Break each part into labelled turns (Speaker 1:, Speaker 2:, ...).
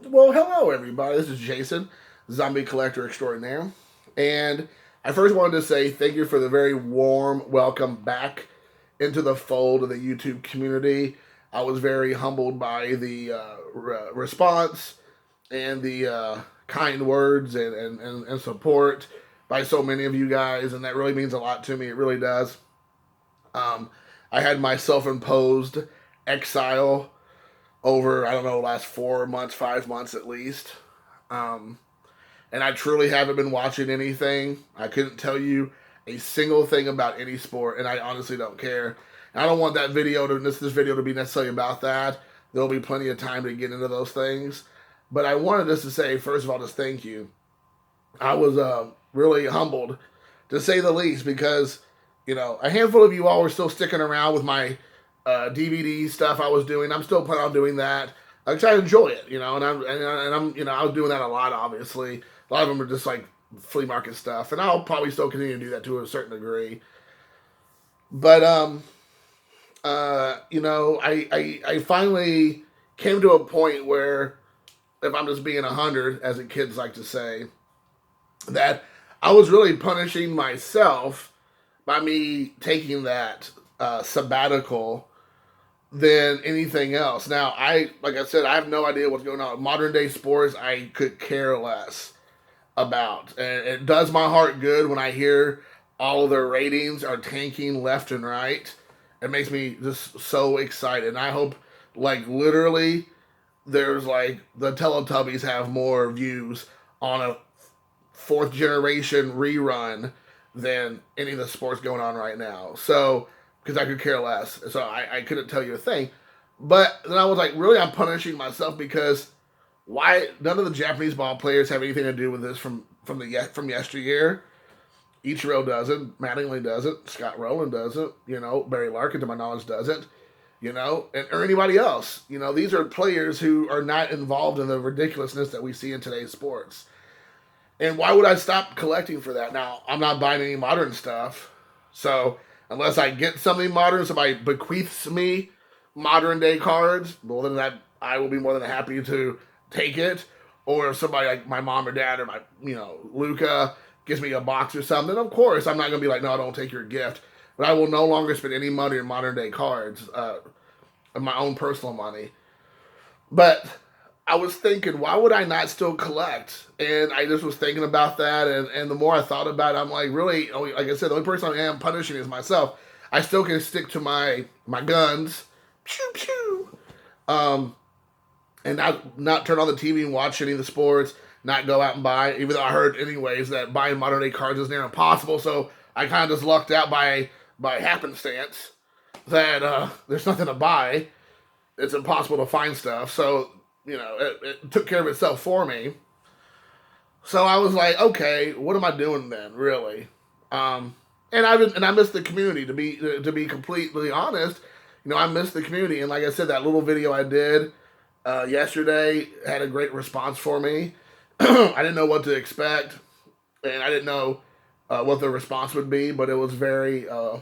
Speaker 1: Well, hello everybody. This is Jason, Zombie Collector Extraordinaire, and I first wanted to say thank you for the very warm welcome back into the fold of the YouTube community. I was very humbled by the response and the kind words and support by so many of you guys, and that really means a lot to me. It really does. Um, I had my self-imposed exile over I don't know last 4 months, 5 months at least. Um, and I truly haven't been watching anything. I couldn't tell you a single thing about any sport, and I honestly don't care. And I don't want this video to be necessarily about that. There'll be plenty of time to get into those things. But I wanted just to say, first of all, just thank you. I was really humbled, to say the least, because a handful of you all were still sticking around with my DVD stuff I was doing. I'm still planning on doing that. Like, I enjoy it, and I was doing that a lot. Obviously, a lot of them are just like flea market stuff, and I'll probably still continue to do that to a certain degree. But I finally came to a point where, if I'm just being 100, as the kids like to say, that I was really punishing myself by me taking that sabbatical than anything else. Now, like I said, I have no idea what's going on. Modern day sports, I could care less about. And it does my heart good when I hear all of their ratings are tanking left and right. It makes me just so excited. And I hope, like, literally, there's like the Teletubbies have more views on a fourth generation rerun than any of the sports going on right now. So, because I could care less. So I couldn't tell you a thing. But then I was like, really, I'm punishing myself because why none of the Japanese ball players have anything to do with this from yesteryear. Ichiro doesn't, Mattingly doesn't, Scott Rowland doesn't, Barry Larkin, to my knowledge, doesn't, or anybody else. These are players who are not involved in the ridiculousness that we see in today's sports. And why would I stop collecting for that? Now, I'm not buying any modern stuff. So, unless I get something modern, somebody bequeaths me modern day cards, well, then I will be more than happy to take it. Or if somebody like my mom or dad or my, Luca gives me a box or something, of course, I'm not going to be like, no, don't take your gift. But I will no longer spend any money on modern day cards, of my own personal money. But I was thinking, why would I not still collect? And I just was thinking about that, and the more I thought about it, I'm like, really, like I said, the only person I am punishing is myself. I still can stick to my guns, pew pew, um, and not turn on the TV and watch any of the sports, not go out and buy. Even though I heard anyways that buying modern day cards is near impossible, so I kind of just lucked out by happenstance that there's nothing to buy. It's impossible to find stuff, so it took care of itself for me. So I was like, okay, what am I doing then, really? And I miss the community, to be completely honest. I miss the community, and like I said, that little video I did yesterday had a great response for me. I didn't know what to expect, and I didn't know what the response would be, but it was very, and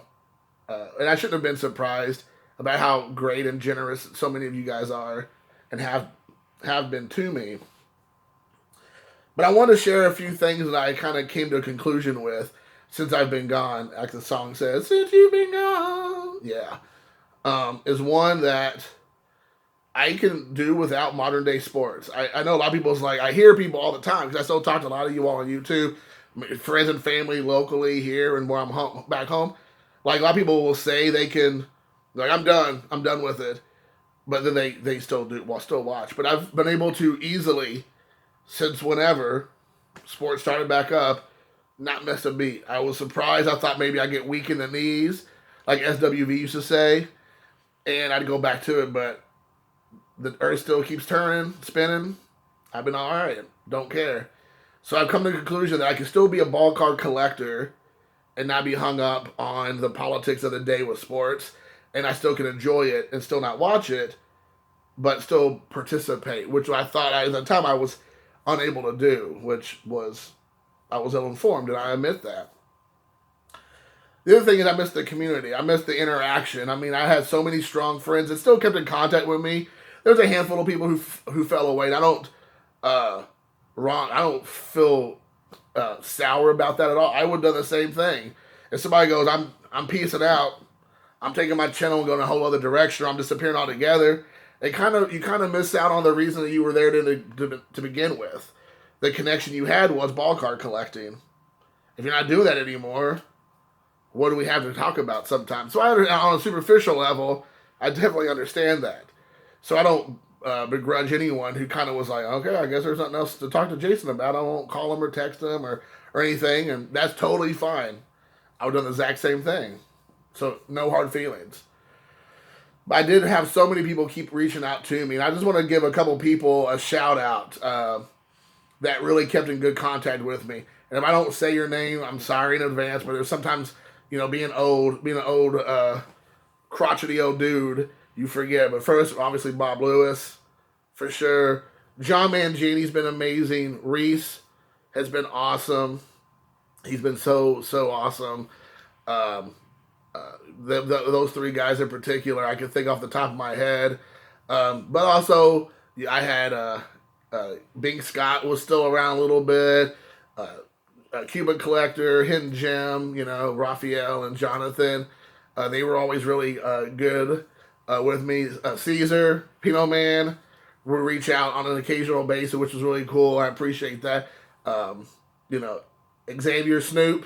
Speaker 1: I shouldn't have been surprised about how great and generous so many of you guys are, and have been to me. But I want to share a few things that I kind of came to a conclusion with since I've been gone. Like the song says, "Since you've been gone," yeah, is one that I can do without modern day sports. I know a lot of people's like, I hear people all the time because I still talk to a lot of you all on YouTube, friends and family locally here and where I'm back home. Like, a lot of people will say they can, like, I'm done with it, but then they still do, well, still watch. But I've been able to easily, since whenever sports started back up, not miss a beat. I was surprised. I thought maybe I'd get weak in the knees, like SWV used to say, and I'd go back to it, but the earth still keeps turning, spinning. I've been all right. Don't care. So I've come to the conclusion that I can still be a ball card collector and not be hung up on the politics of the day with sports, and I still can enjoy it and still not watch it, but still participate, which I thought at the time I was unable to do, which was, I was ill informed, and I admit that. The other thing is I miss the community. I miss the interaction. I mean, I had so many strong friends that still kept in contact with me. There's a handful of people who fell away. And I don't. wrong. I don't feel sour about that at all. I would have done the same thing. If somebody goes, I'm peacing out, I'm taking my channel and going a whole other direction, or I'm disappearing altogether, you kind of miss out on the reason that you were there to begin with. The connection you had was ball card collecting. If you're not doing that anymore, what do we have to talk about sometimes? So on a superficial level, I definitely understand that. So I don't begrudge anyone who kind of was like, okay, I guess there's nothing else to talk to Jason about. I won't call him or text him or anything, and that's totally fine. I would have done the exact same thing. So no hard feelings. But I did have so many people keep reaching out to me, and I just want to give a couple people a shout out that really kept in good contact with me. And if I don't say your name, I'm sorry in advance, but there's sometimes, being an old, crotchety old dude, you forget. But first, obviously, Bob Lewis, for sure. John Mangini's been amazing. Reese has been awesome. He's been so awesome. Those three guys in particular, I can think off the top of my head. But also, I had Bing Scott was still around a little bit. Cuban Collector, Hidden Gem, Raphael and Jonathan. They were always really good with me. Caesar, Pinot Man, would reach out on an occasional basis, which was really cool. I appreciate that. Xavier Snoop,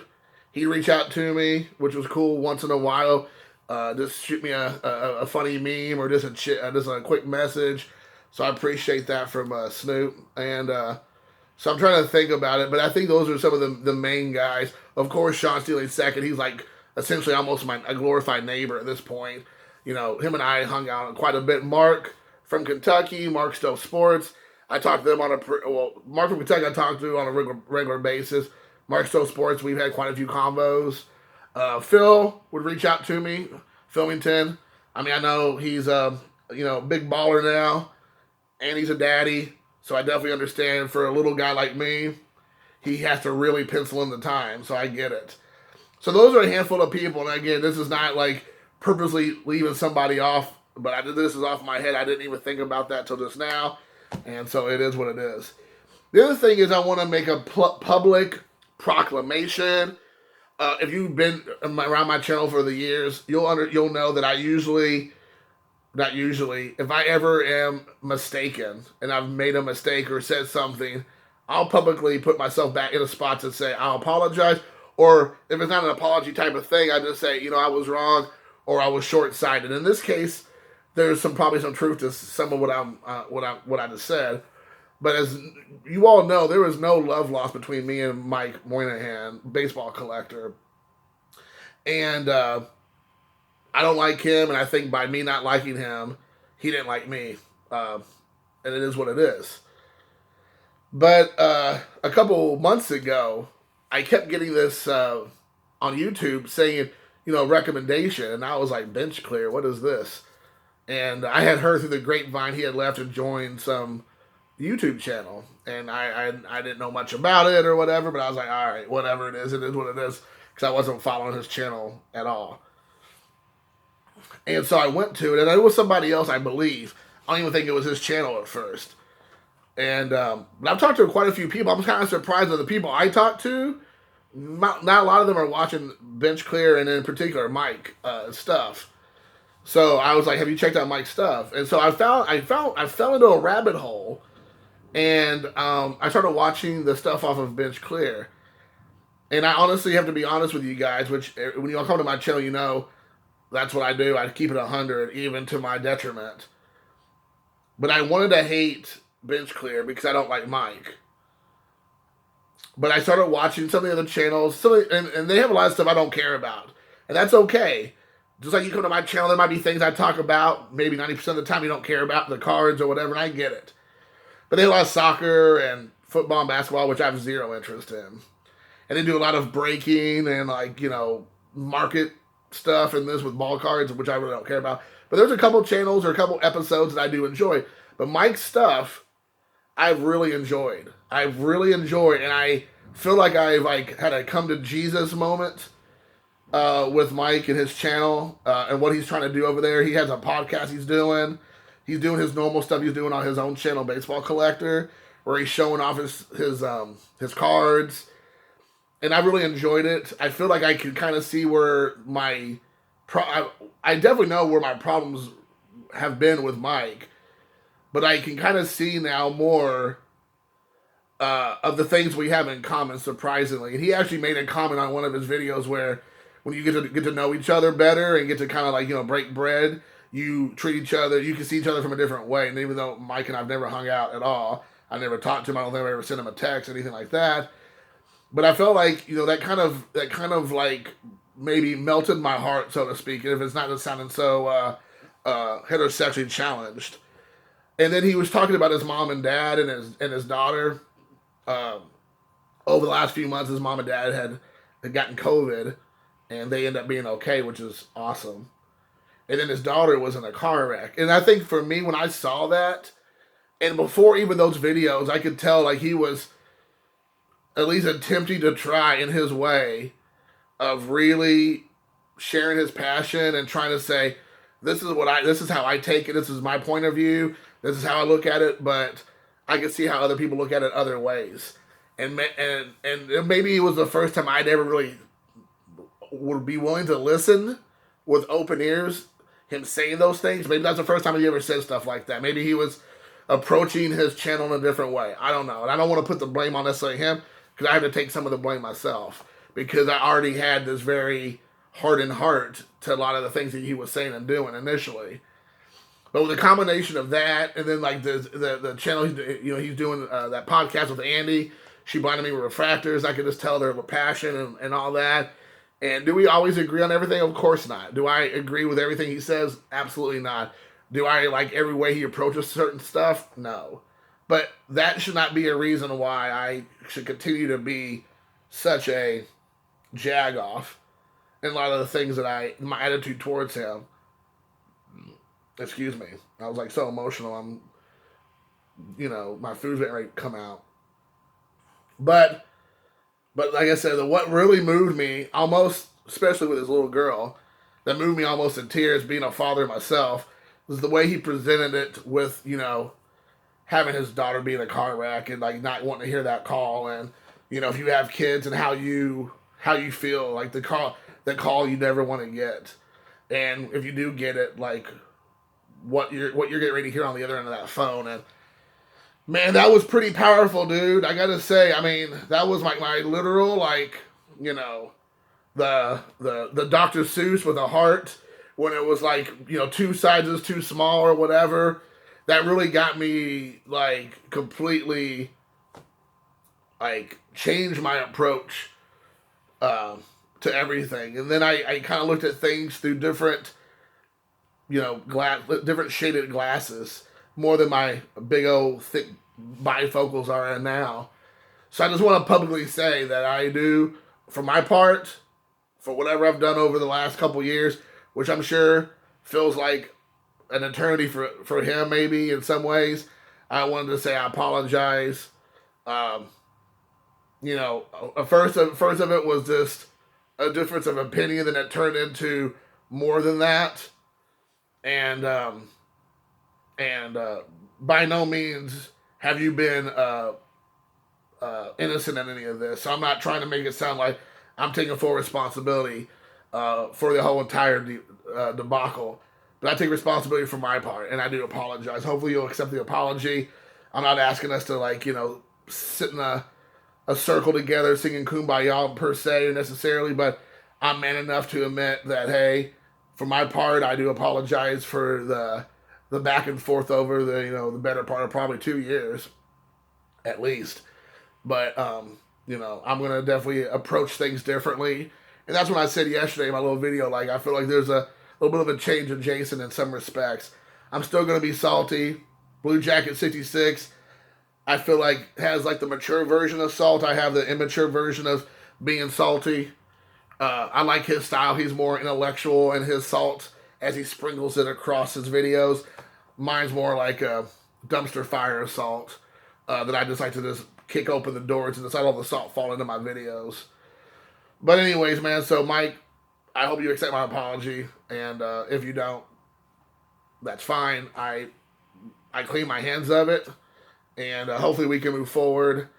Speaker 1: he'd reach out to me, which was cool once in a while. Just shoot me a funny meme or just a quick message. So I appreciate that from Snoop. And so I'm trying to think about it, but I think those are some of the main guys. Of course, Sean Steele II, he's like essentially almost a glorified neighbor at this point. Him and I hung out quite a bit. Mark from Kentucky, Mark Stowe Sports. I talked to them Mark from Kentucky I talked to on a regular basis. Mark Stowe Sports, we've had quite a few combos. Phil would reach out to me, Filmington. I mean, I know he's a big baller now, and he's a daddy, so I definitely understand for a little guy like me, he has to really pencil in the time, so I get it. So those are a handful of people, and again, this is not like purposely leaving somebody off, but this is off my head. I didn't even think about that till just now, and so it is what it is. The other thing is I want to make a public proclamation. If you've been around my channel for the years, you'll know that if I ever am mistaken and I've made a mistake or said something, I'll publicly put myself back in a spot to say I'll apologize. Or if it's not an apology type of thing, I just say, I was wrong or I was short-sighted. In this case, there's probably some truth to some of what I just said. But as you all know, there was no love lost between me and Mike Moynihan, baseball collector. And I don't like him, and I think by me not liking him, he didn't like me. And it is what it is. But a couple months ago, I kept getting this on YouTube saying, recommendation. And I was like, bench clear, what is this? And I had heard through the grapevine he had left and joined some YouTube channel, and I didn't know much about it or whatever, but I was like, all right, whatever it is what it is, because I wasn't following his channel at all. And so I went to it, and it was somebody else, I believe. I don't even think it was his channel at first. And but I've talked to quite a few people. I'm kind of surprised that the people I talked to, not a lot of them are watching Bench Clear, and in particular Mike stuff. So I was like, have you checked out Mike's stuff? And so I fell into a rabbit hole. And I started watching the stuff off of Bench Clear. And I honestly have to be honest with you guys, which when you all come to my channel, that's what I do. I keep it 100, even to my detriment. But I wanted to hate Bench Clear because I don't like Mike. But I started watching some of the other channels, and they have a lot of stuff I don't care about. And that's okay. Just like you come to my channel, there might be things I talk about, maybe 90% of the time you don't care about, the cards or whatever, and I get it. But they have a lot of soccer and football and basketball, which I have zero interest in. And they do a lot of breaking and market stuff and this with ball cards, which I really don't care about. But there's a couple channels or a couple episodes that I do enjoy. But Mike's stuff, I've really enjoyed. And I feel like I've had a come to Jesus moment with Mike and his channel and what he's trying to do over there. He has a podcast he's doing. He's doing his normal stuff he's doing on his own channel, Baseball Collector. where he's showing off his cards, and I really enjoyed it. I feel like I could kind of see where I definitely know where my problems have been with Mike, but I can kind of see now more of the things we have in common. Surprisingly, and he actually made a comment on one of his videos where when you get to know each other better and get to kind of like break bread, you treat each other. You can see each other from a different way. And even though Mike and I've never hung out at all, I never talked to him. I don't think I ever sent him a text or anything like that. But I felt like that kind of like maybe melted my heart, so to speak. If it's not just sounding so heterosexually challenged. And then he was talking about his mom and dad and his daughter. Um, Over the last few months, his mom and dad had gotten COVID, and they ended up being okay, which is awesome. And then his daughter was in a car wreck. And I think for me, when I saw that, and before even those videos, I could tell like he was at least attempting to try in his way of really sharing his passion and trying to say, this is how I take it. This is my point of view. This is how I look at it. But I can see how other people look at it other ways. And maybe it was the first time I'd ever really would be willing to listen with open ears. Him saying those things. Maybe that's the first time he ever said stuff like that. Maybe he was approaching his channel in a different way. I don't know. And I don't want to put the blame on necessarily him because I had to take some of the blame myself because I already had this very hardened heart to a lot of the things that he was saying and doing initially. But with a combination of that and then like the channel, he's doing that podcast with Andy. She blinded me with refractors. I could just tell their passion and all that. And do we always agree on everything? Of course not. Do I agree with everything he says? Absolutely not. Do I like every way he approaches certain stuff? No. But that should not be a reason why I should continue to be such a jagoff in a lot of the things that my attitude towards him. Excuse me. I was like so emotional. My food's getting ready to come out. But like I said, what really moved me almost, especially with his little girl, that moved me almost in tears being a father myself, was the way he presented it with, having his daughter be in a car wreck and like not wanting to hear that call. And, if you have kids and how you feel, like the call you never want to get. And if you do get it, like what you're getting ready to hear on the other end of that phone. And man, that was pretty powerful, dude. I gotta say, I mean, that was like my literal, like, the Dr. Seuss with a heart when it was like, two sizes too small or whatever. That really got me like completely like changed my approach to everything. And then I kind of looked at things through different, different shaded glasses more than my big old thick bifocals are in now. So I just want to publicly say that I do, for my part, for whatever I've done over the last couple years, which I'm sure feels like an eternity for him maybe in some ways. I wanted to say I apologize. First of it was just a difference of opinion, and it turned into more than that. And by no means have you been innocent in any of this. So I'm not trying to make it sound like I'm taking full responsibility for the whole entire debacle. But I take responsibility for my part, and I do apologize. Hopefully you'll accept the apology. I'm not asking us to sit in a circle together singing Kumbaya per se or necessarily, but I'm man enough to admit that, hey, for my part, I do apologize for the back and forth over the better part of probably 2 years, at least. But I'm gonna definitely approach things differently, and that's what I said yesterday in my little video. Like I feel like there's a little bit of a change in Jason in some respects. I'm still gonna be salty. Blue Jacket 66, I feel like has like the mature version of salt. I have the immature version of being salty. I like his style. He's more intellectual in his salt as he sprinkles it across his videos. Mine's more like a dumpster fire of salt that I just like to just kick open the doors and just let all the salt fall into my videos. But anyways, man, so Mike, I hope you accept my apology. And if you don't, that's fine. I clean my hands of it. and hopefully we can move forward.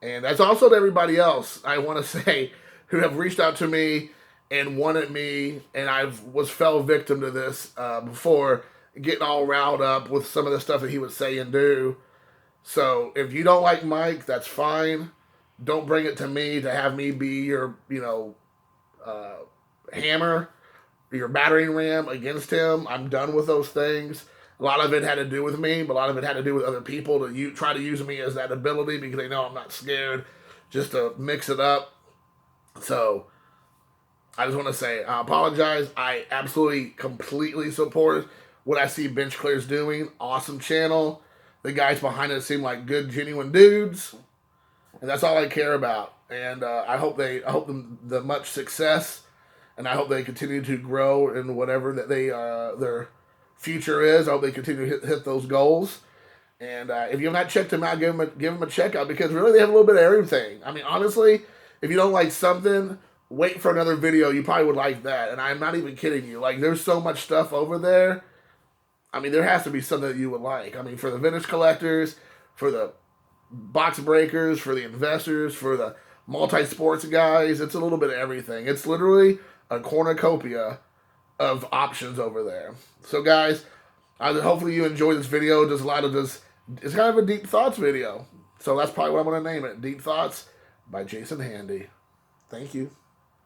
Speaker 1: And that's also to everybody else I want to say who have reached out to me and wanted me, and I fell victim to this before, getting all riled up with some of the stuff that he would say and do. So if you don't like Mike, that's fine. Don't bring it to me to have me be your, hammer, your battering ram against him. I'm done with those things. A lot of it had to do with me, but a lot of it had to do with other people to try to use me as that ability because they know I'm not scared, just to mix it up. So I just want to say I apologize. I absolutely, completely support what I see Bench Clears doing. Awesome channel. The guys behind it seem like good, genuine dudes, and that's all I care about. And I hope them the much success, and I hope they continue to grow in whatever that their future is. I hope they continue to hit those goals. And if you have not checked them out, give them a check out, because really they have a little bit of everything. I mean, honestly, if you don't like something, wait for another video. You probably would like that. And I'm not even kidding you. Like, there's so much stuff over there. I mean, there has to be something that you would like. I mean, for the vintage collectors, for the box breakers, for the investors, for the multi-sports guys, it's a little bit of everything. It's literally a cornucopia of options over there. So, guys, hopefully you enjoyed this video. Just a lot of this. It's kind of a deep thoughts video. So that's probably what I'm going to name it. Deep Thoughts by Jason Handy. Thank you.